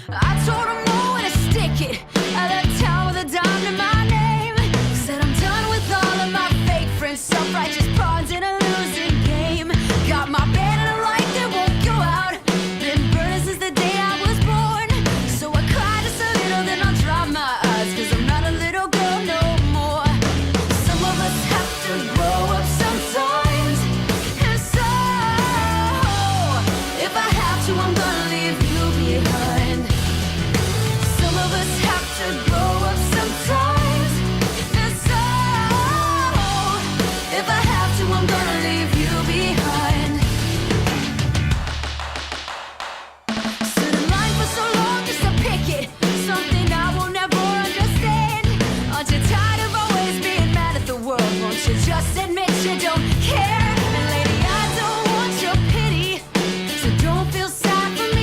I told him no and to stick it. I left town with a dime to my name. Said I'm done with all of my fake friends, self-righteous pawns in a losing game. Got my bed and a light that won't go out. Been burning since the day I was born. So I cry just a little, then I'll dry my eyes, 'cause I'm not a little girl no more. Some of us have to grow up sometimes. And so, if I have to, I'm gonna leave you behind. Some of us have to grow up sometimes. And so, if I have to, I'm gonna leave you behind. Stood in line for so long just to pick it, something I will never understand. Aren't you tired of always being mad at the world? Won't you just admit you don't care? And lady, I don't want your pity, so don't feel sad for me.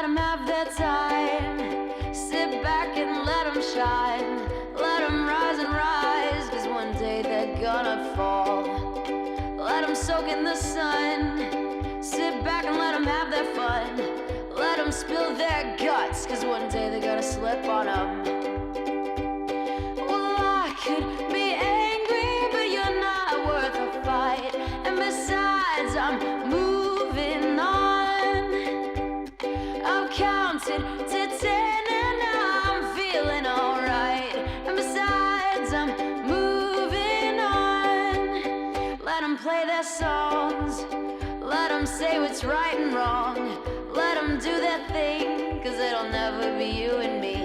let them have their time. Sit back and let them shine. Let them rise and rise, 'cause one day they're gonna fall. Let them soak in the sun. Sit back and let them have their fun. Let them spill their guts, 'cause one day they're gonna slip on them. Well, I could be angry, but you're not worth a fight. And besides, I'm moving on. I've counted to 10 and I'm feeling alright. And besides, I'm moving on. Let them play their songs. Let them say what's right and wrong. Let them do their thing, 'cause it'll never be you and me.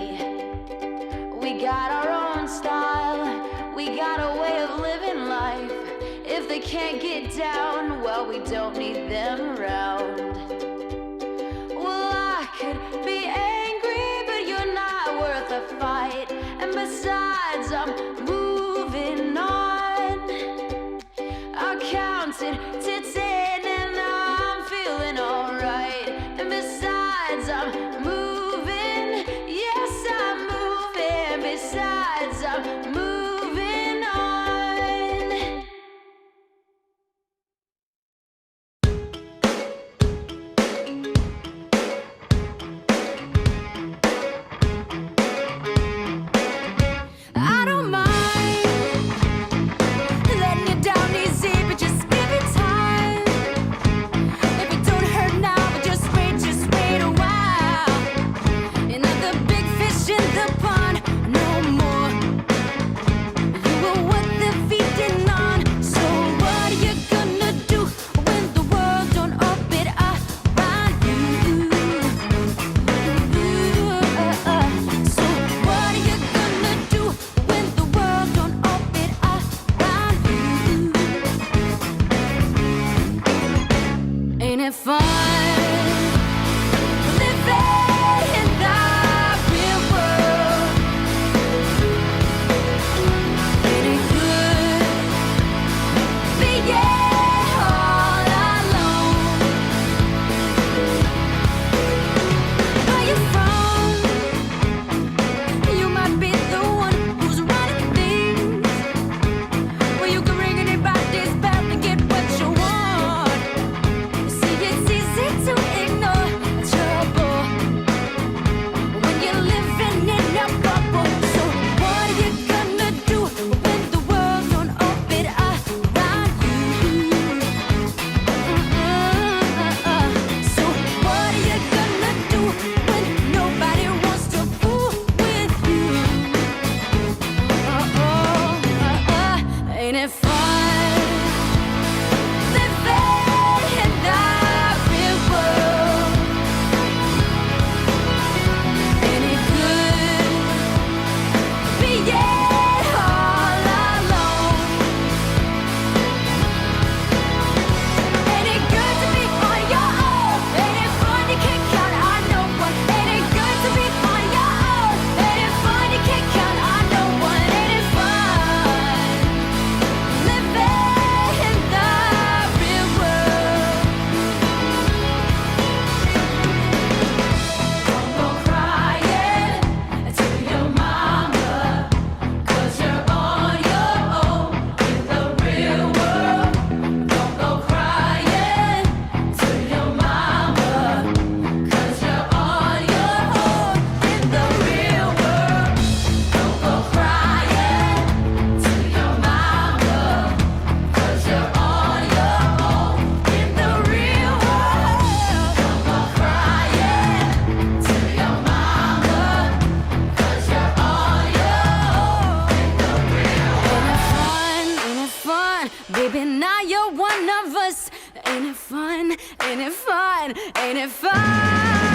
We got our own style. We got a way of living life. If they can't get down, well, we don't need them around. Well, I could be angry, but you're not worth a fight. And besides, I'm moving on. I counted to 10 and I'm feeling alright. And besides, I'm moving. Yes, I'm moving. Besides, I'm moving on. I don't mind letting you down easy, but just give it time. If it don't hurt now, but just wait a while. Another big fish in the pond, no more. You were what they're feeding on. So what are you gonna do when the world don't orbit around you? So what are you gonna do when the world don't orbit around you? Ain't it fun living in the real world? Ain't it good being all alone? Where you from? You might be the one who's running things. Well, you can ring anybody's bell and get what you want. See, it's easy to ignore trouble when you're living in a bubble. So what are you gonna do when the world don't orbit around you? So what are you gonna do when nobody wants to fool with you? Ain't it fun living in the real world? Ain't it good being all alone? Ain't it good to be on your own? Ain't it fun you can't count on no one? Ain't it good to be on your own? Ain't it fun you can't count on no one? Ain't it fun living in the real world? Don't go crying to your mama, 'cause you're on your own in the real world. Don't go crying to your mama, 'cause you're on your own in the real world. Don't go crying to your mama, 'cause you're on your own in the real world. Don't go crying to your mama, 'cause you're on your own in the real world. Ain't it fun? Baby, now you're one of us. Ain't it fun? Ain't it fun? Ain't it fun?